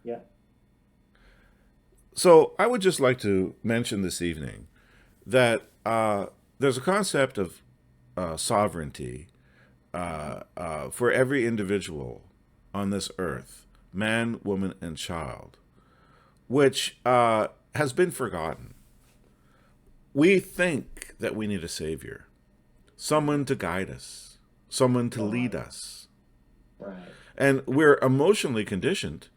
Yeah. So I would just like to mention this evening that there's a concept of sovereignty for every individual on this Right. earth, man, woman, and child, which has been forgotten. We think that we need a savior, someone to guide us, someone to lead Right. us. Right. And we're emotionally conditioned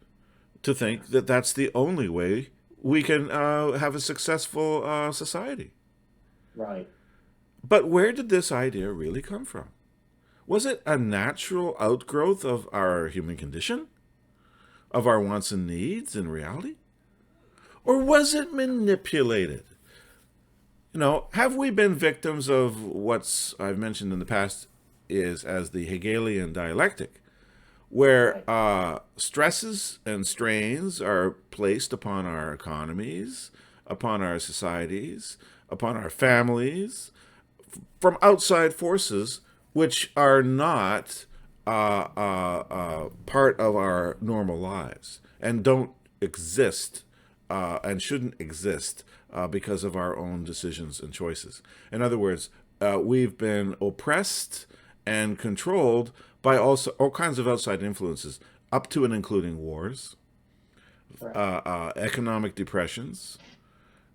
to think Yes. that that's the only way we can have a successful society. Right. But where did this idea really come from? Was it a natural outgrowth of our human condition, of our wants and needs in reality? Or was it manipulated? Have we been victims of what's I've mentioned in the past is as the Hegelian dialectic, where Right. stresses and strains are placed upon our economies, upon our societies, upon our families, from outside forces which are not part of our normal lives and don't exist and shouldn't exist because of our own decisions and choices. In other words, we've been oppressed and controlled by also all kinds of outside influences, up to and including wars, Right. economic depressions,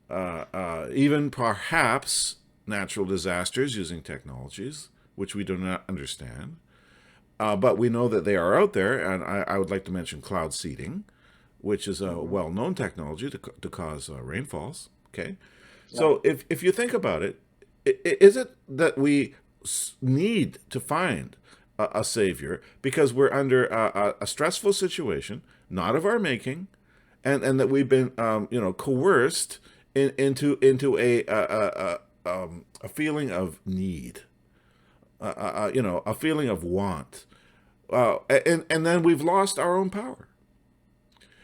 even perhaps natural disasters using technologies which we do not understand. But we know that they are out there, and I would like to mention cloud seeding, which is a Mm-hmm. well-known technology to cause rainfalls. Okay, Right. so if you think about it, is it that we need to find a savior because we're under a stressful situation, not of our making, and that we've been coerced into a feeling of need, a feeling of want, and then we've lost our own power.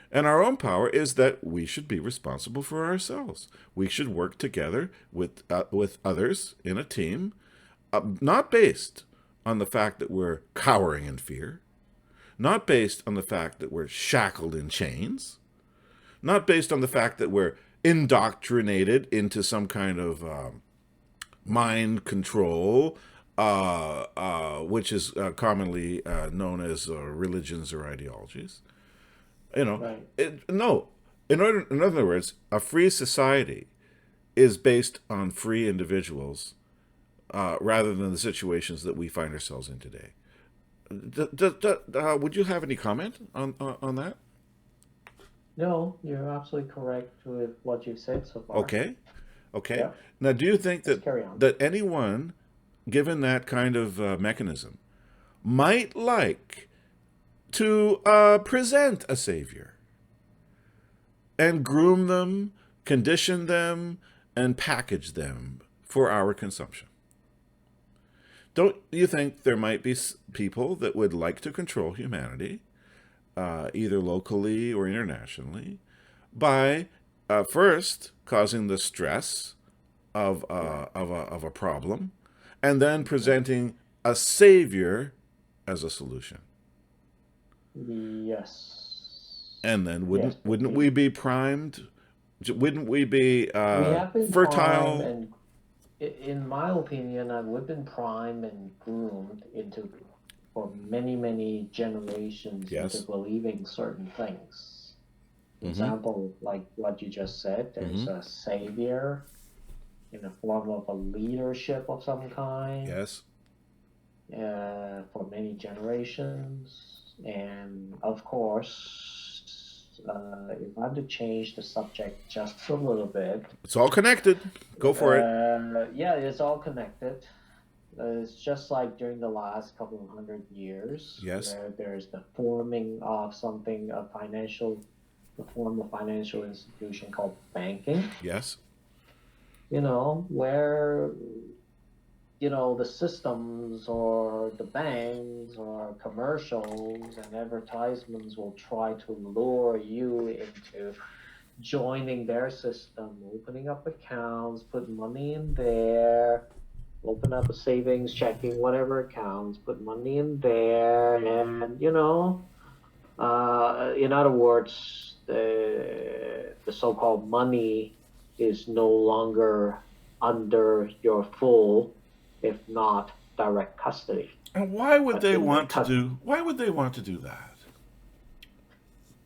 And our own power is that we should be responsible for ourselves. We should work together with others in a team, not based on the fact that we're cowering in fear, not based on the fact that we're shackled in chains, not based on the fact that we're indoctrinated into some kind of mind control, which is commonly known as religions or ideologies. Right. No. In other words, a free society is based on free individuals rather than the situations that we find ourselves in today. Would you have any comment on that? No, you're absolutely correct with what you've said so far. Okay, okay. Yeah. Now, do you think Let's that carry on. anyone, given that kind of mechanism, might like to present a savior and groom them, condition them, and package them for our consumption? Don't you think there might be people that would like to control humanity, either locally or internationally, by first causing the stress Right. of a problem, and then Right. presenting a savior as a solution? Yes. And then Yes, wouldn't we we be primed? Wouldn't we be we have been primed fertile? and in my opinion, we've been primed and groomed into for many, many generations into Yes. believing certain things. Mm-hmm. Example, like what you just said, there's Mm-hmm. a savior in the form of a leadership of some kind Yes. for many generations. And of course, if I'm to change the subject just a little bit, It's all connected. Go for it. yeah, it's all connected. It's just like during the last couple of 100 years, Yes. where there's the forming of something, the form of financial institution called banking, Yes. where, the systems or the banks or commercials and advertisements will try to lure you into joining their system, opening up accounts, put money in there, open up a savings, checking, whatever accounts, put money in there, and In other words, the so-called money is no longer under your full, if not direct custody. And why would But they in the want to cus do? Why would they want to do that?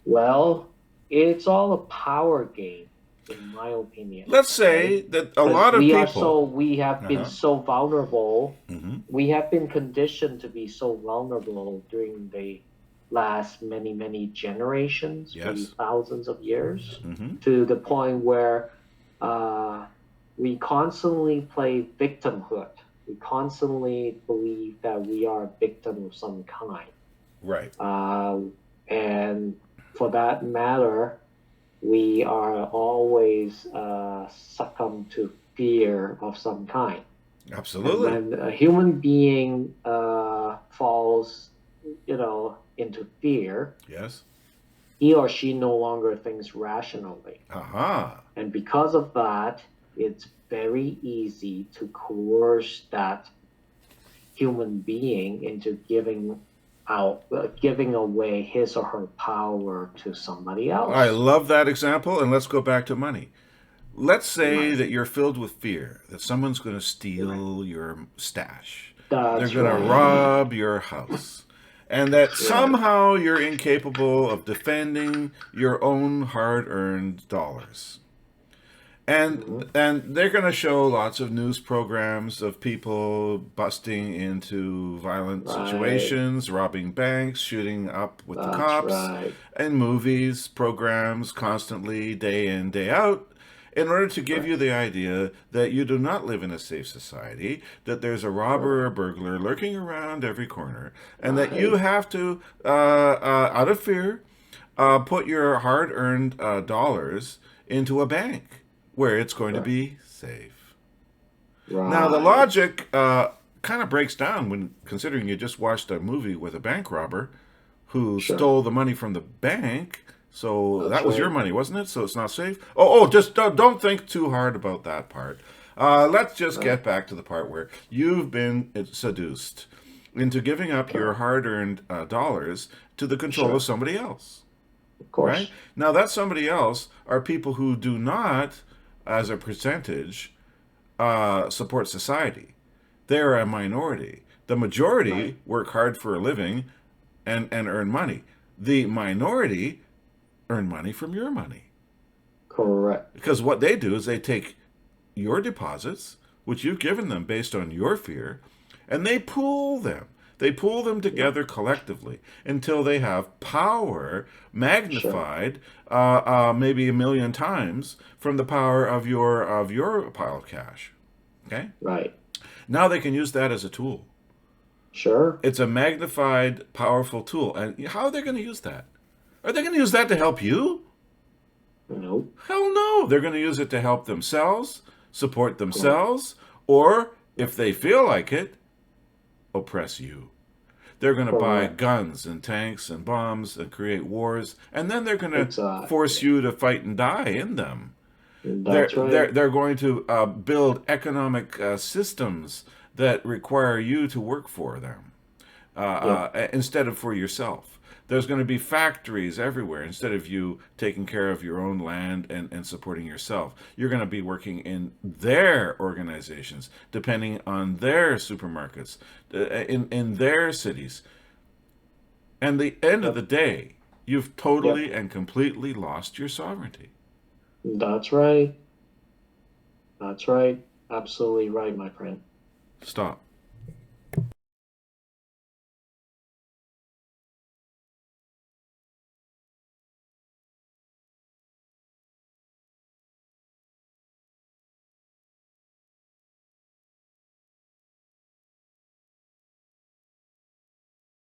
Well, it's all a power game, in my opinion. Let's Okay, say that a because lot of people. we have been Uh-huh. so vulnerable. Hmm. We have been conditioned to be so vulnerable during the last many generations, maybe Yes. thousands of years, Hmm. to the point where uh, we constantly play victimhood. We constantly believe that we are a victim of some kind. Right. Uh, and for that matter, we are always succumb to fear of some kind. And Absolutely. when a human being falls, into fear, Yes. he or she no longer thinks rationally. Aha. And because of that, it's very easy to coerce that human being into giving away his or her power to somebody I else. love that example, and let's go back to money. Let's say Right, that you're filled with fear that someone's going to right. steal your stash, they're That's going to right. rob your house, and that Right. somehow you're incapable of defending your own hard-earned dollars. Hmm. And they're going to show lots of news programs of people busting into violent Right. situations, robbing banks, shooting up with the That's cops, right. and movies, programs constantly, day in, day out, in order to give you Right. the idea that you do not live in a safe society, that there's a robber or Correct. burglar lurking around every corner, and that you Right. have to, out of fear, put your hard earned dollars into a bank where it's going to Right. be safe. Now, the Right. logic kind of breaks down when considering you just watched a movie with a bank robber who Sure. stole the money from the bank. So That's that was your right. money, wasn't it? So it's not safe. Oh, just don't think too hard about that part. Let's just Right. get back to the part where you've been seduced into giving up your Correct. hard earned dollars to the control of Sure. somebody else. Of Right? course. Now, that somebody else are people who do not, as a percentage, support society. They're a minority. The Right. majority work hard for a living and earn money. The minority earn money from your money. Correct. Because what they do is they take your deposits, which you've given them based on your fear, and they pool them. They pool them Right. together collectively until they have power Sure. magnified, maybe a million times from the power of your pile of cash. Okay. Right. Now they can use that as a tool. Sure. It's a magnified, powerful tool. And how are they going to use that? Are they going to use that to help you? Nope. Hell no. They're going to use it to help themselves, support Correct. themselves, or, Right. if they feel like it, oppress you. They're going to buy Correct. guns and tanks and bombs and create wars, and then they're going to force Exactly. you to fight and die in them. That's right. They're going to build economic systems that require you to work for them Yep. instead of for yourself. There's going to be factories everywhere instead of you taking care of your own land and supporting yourself. You're going to be working in their organizations, depending on their supermarkets, in their cities. And the end of the Yep. day, you've Yep. totally and completely lost your sovereignty. That's right. That's right. Absolutely right, my friend. Stop.